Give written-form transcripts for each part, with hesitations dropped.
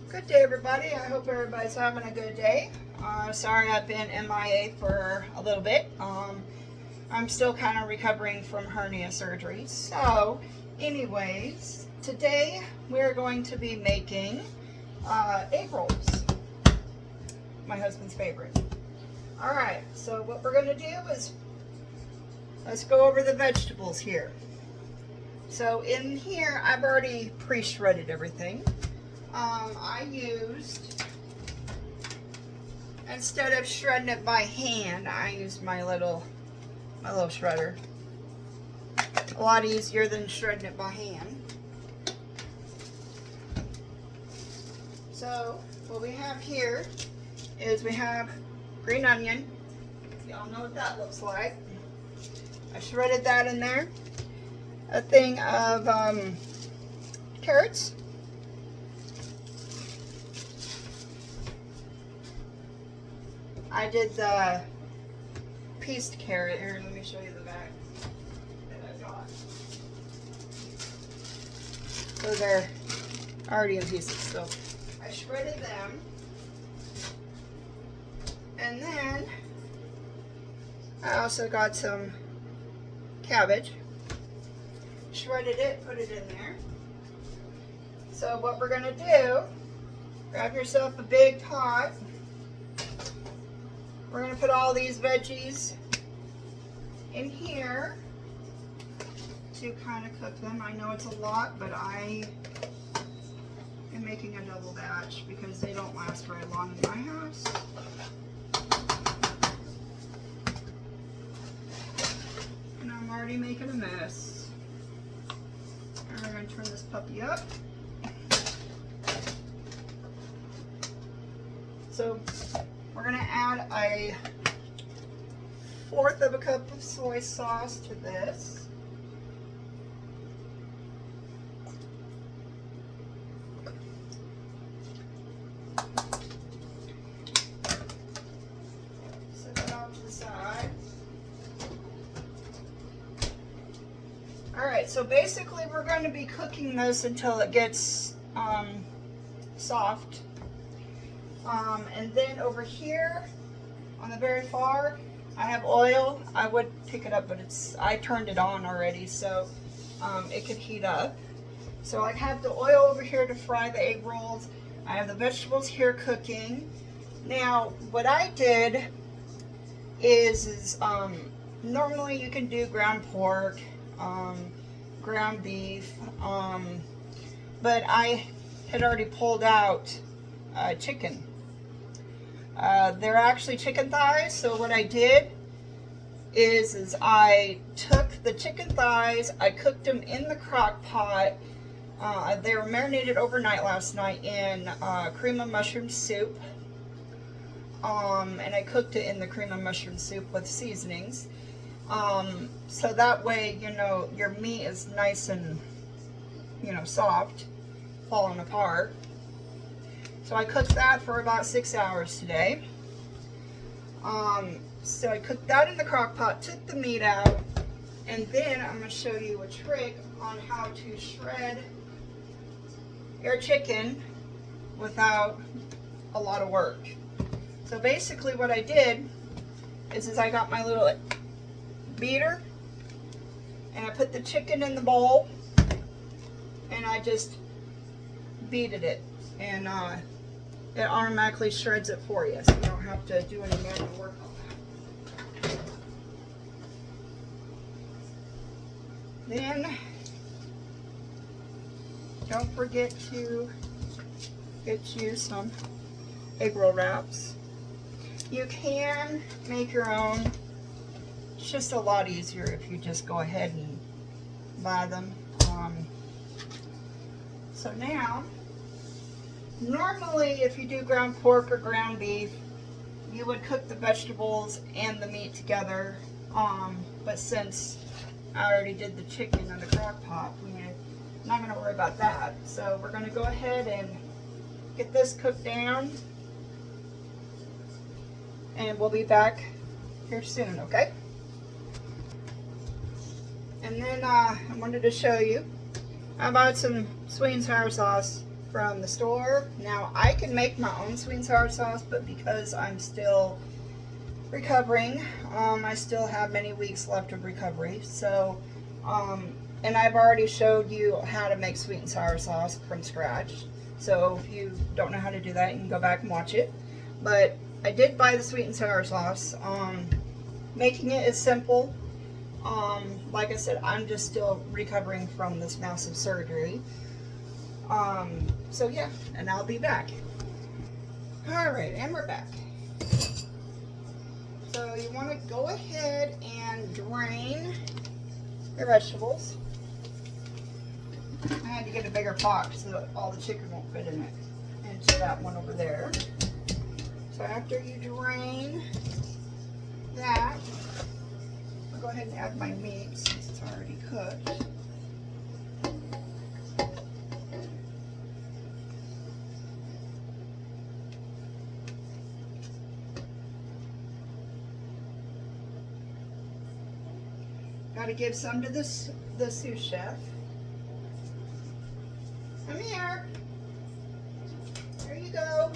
Good day, everybody. I hope everybody's having a good day. Sorry I've been MIA for a little bit. I'm still kind of recovering from hernia surgery. So, anyways, today we're going to be making egg rolls. My husband's favorite. Alright, so what we're going to do is, let's go over the vegetables here. So in here, I've already pre-shredded everything. I used, instead of shredding it by hand, I used my little shredder. A lot easier than shredding it by hand. So what we have here is we have green onion. Y'all know what that looks like. I shredded that in there. A thing of carrots. I did the pieced carrot. Here, let me show you the bag that I got. So they're already in pieces. So I shredded them. And then I also got some cabbage. Shredded it, put it in there. So what we're going to do, grab yourself a big pot. We're going to put all these veggies in here to kind of cook them. I know it's a lot, but I am making a double batch because they don't last very long in my house. And I'm already making a mess. And we're going to turn this puppy up. So we're going to add a 1/4 of a cup of soy sauce to this. Set that off to the side. Alright, so basically we're going to be cooking this until it gets soft. And then over here on the very far, I have oil. I would pick it up, but I turned it on already, so it could heat up. So I have the oil over here to fry the egg rolls. I have the vegetables here cooking. Now, what I did is normally you can do ground pork, ground beef, but I had already pulled out chicken. They're actually chicken thighs, so what I did is I took the chicken thighs, I cooked them in the crock pot. They were marinated overnight last night in cream of mushroom soup. And I cooked it in the cream of mushroom soup with seasonings. So that way, you know, your meat is nice and, you know, soft, falling apart. So I cooked that for about 6 hours today. So I cooked that in the crock pot, took the meat out, and then I'm going to show you a trick on how to shred your chicken without a lot of work. So basically what I did is I got my little beater, and I put the chicken in the bowl, and I just beated it, and it automatically shreds it for you, so you don't have to do any manual work on that. Then, don't forget to get you some egg roll wraps. You can make your own. It's just a lot easier if you just go ahead and buy them. So now, normally if you do ground pork or ground beef, you would cook the vegetables and the meat together. But since I already did the chicken in the crock pot, I'm not going to worry about that. So we're going to go ahead and get this cooked down. And we'll be back here soon, okay? And then I wanted to show you, I bought some sweet and sour sauce from the store. Now I can make my own sweet and sour sauce, but because I'm still recovering, I still have many weeks left of recovery. So, and I've already showed you how to make sweet and sour sauce from scratch. So if you don't know how to do that, you can go back and watch it. But I did buy the sweet and sour sauce. Making it is simple. Like I said, I'm just still recovering from this massive surgery. So yeah, and I'll be back. All right, and we're back. So you want to go ahead and drain your vegetables. I had to get a bigger pot so that all the chicken won't fit in it, into that one over there. So after you drain that, I'll go ahead and add my meat since it's already cooked. Got to give some to the sous chef. Come here. There you go.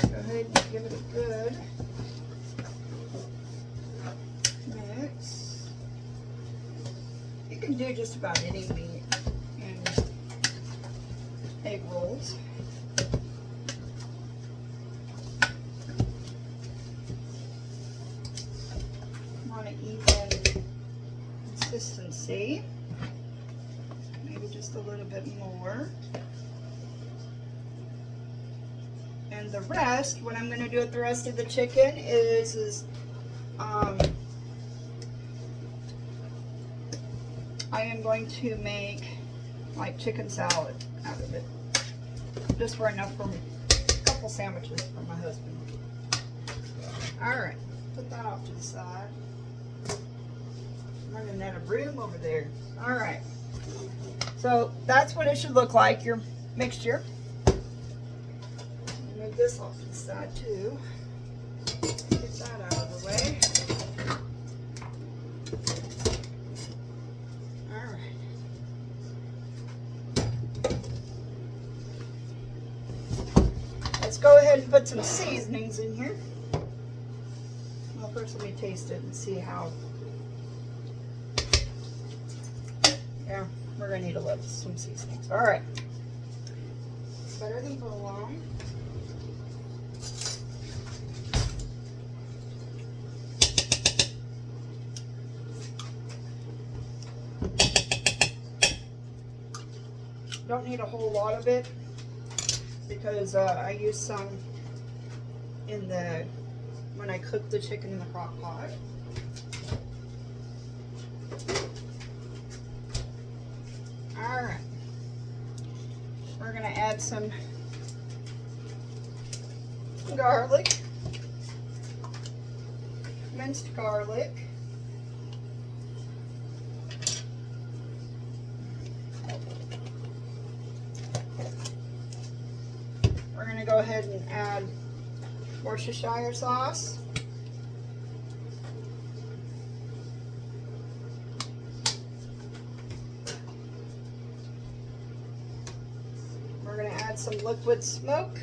Go ahead and give it a good mix. You can do just about any meat in egg rolls. Even consistency, maybe just a little bit more, and the rest, what I'm going to do with the rest of the chicken is I am going to make like chicken salad out of it, just for enough for a couple sandwiches for my husband. All right, put that off to the side. I'm running out of room over there. All right. So that's what it should look like, your mixture. Move this off to the side too. Get that out of the way. All right. Let's go ahead and put some seasonings in here. Well, first let me taste it and see how. Yeah, we're gonna need a little some seasonings. All right, it's better than provolone. Don't need a whole lot of it because I used some in when I cooked the chicken in the crock pot. All right, we're gonna add some garlic, minced garlic. We're gonna go ahead and add Worcestershire sauce. We're going to add some liquid smoke.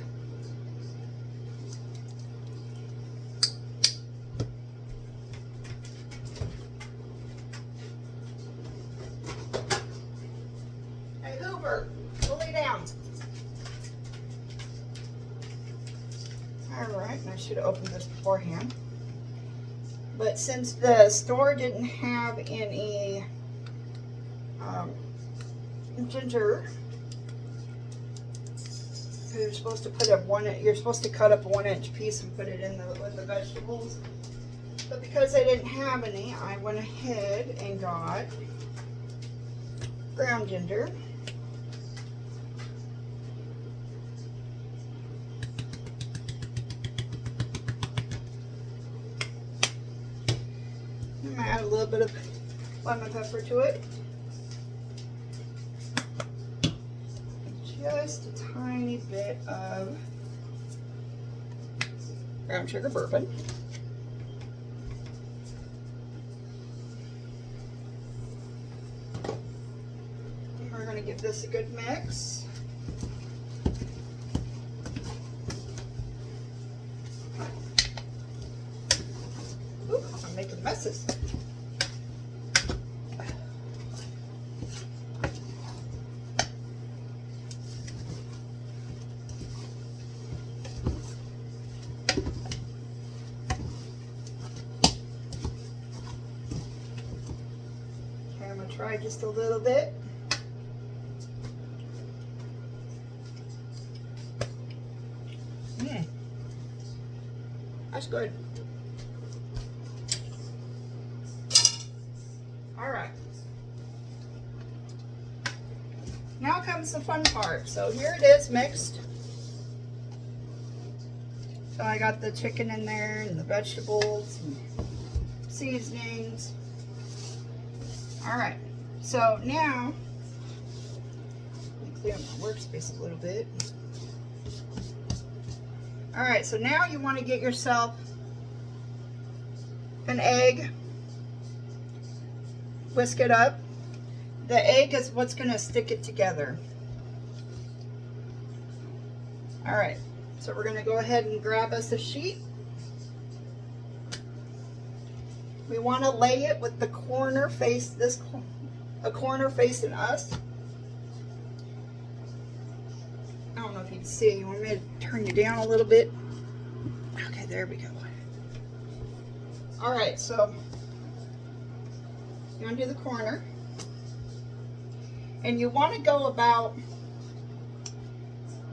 Hey Hoover, go lay down. Alright, and I should have opened this beforehand. But since the store didn't have any ginger, you're supposed to put you're supposed to cut up a 1-inch piece and put it in with the vegetables. But because I didn't have any, I went ahead and got ground ginger. I'm gonna add a little bit of lemon pepper to it. Just a tiny bit of brown sugar bourbon. Give this a good mix. Ooh, I'm making messes. Okay, I'm gonna try just a little bit. That's good. All right. Now comes the fun part. So here it is mixed. So I got the chicken in there and the vegetables and seasonings. All right. So now, let me clear my workspace a little bit. All right, so now you want to get yourself an egg, whisk it up. The egg is what's going to stick it together. All right, so we're going to go ahead and grab us a sheet. We want to lay it with the corner face, a corner facing us. I don't know if you can see. You want me to turn you down a little bit? Okay, there we go. All right, so you want to do the corner. And you want to go about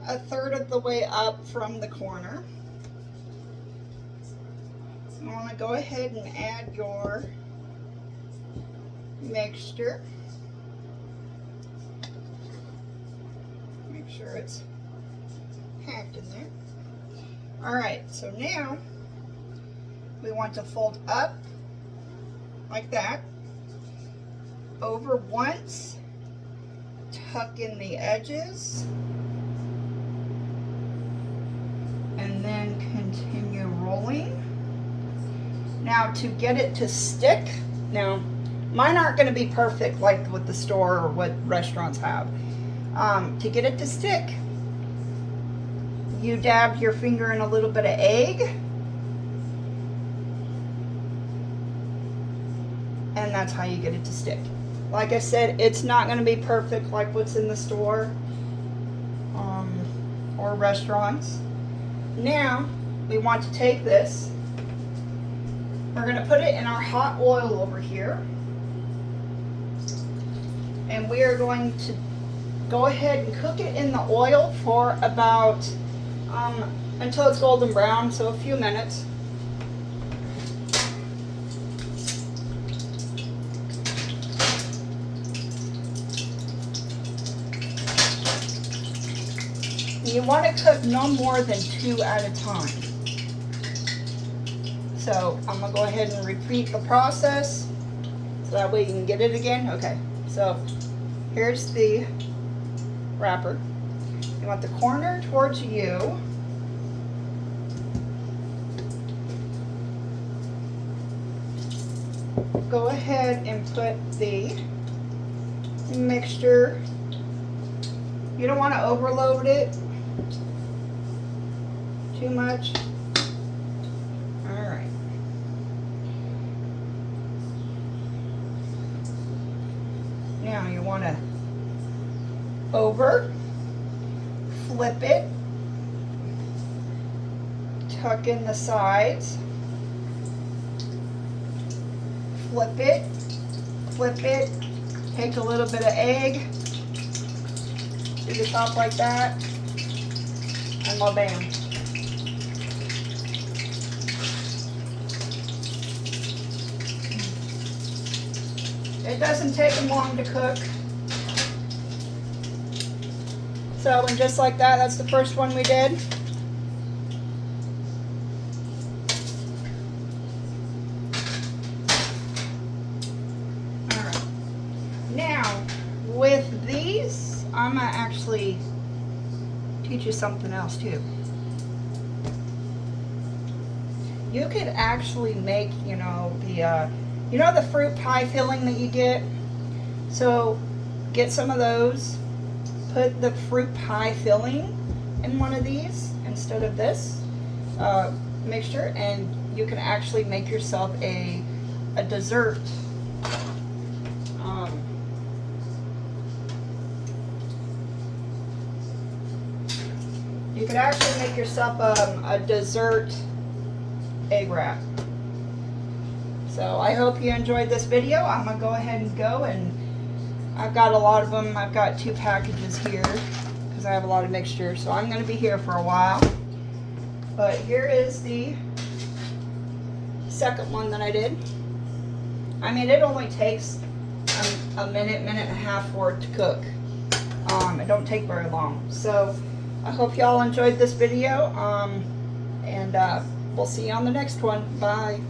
a third of the way up from the corner. You want to go ahead and add your mixture. Make sure it's packed in there. All right, so now we want to fold up like that, over once, tuck in the edges, and then continue rolling. Now to get it to stick, now mine aren't going to be perfect like what the store or what restaurants have. To get it to stick, you dab your finger in a little bit of egg, and that's how you get it to stick. Like I said, it's not going to be perfect like what's in the store or restaurants. Now we want to take this, we're going to put it in our hot oil over here, and we are going to go ahead and cook it in the oil for about until it's golden brown, so a few minutes. You want to cook no more than 2 at a time. So I'm going to go ahead and repeat the process so that way you can get it again. Okay, so here's the wrapper. You want the corner towards you. Go ahead and put the mixture. You don't want to overload it too much. All right. Now you want to flip it, tuck in the sides, flip it, take a little bit of egg, do the top like that, and well, bam. It doesn't take them long to cook. So, and just like that, that's the first one we did. All right. Now, with these, I'm gonna actually teach you something else too. You could actually make, the fruit pie filling that you get. So, get some of those. put the fruit pie filling in one of these instead of this mixture, and you can actually make yourself a dessert. You could actually make yourself a dessert egg wrap. So I hope you enjoyed this video. I'm gonna go ahead and go, and I've got a lot of them. I've got 2 packages here because I have a lot of mixture, so I'm gonna be here for a while. But here is the second one that I did. I mean, it only takes a minute and a half for it to cook. It don't take very long. So I hope y'all enjoyed this video, and we'll see you on the next one. Bye.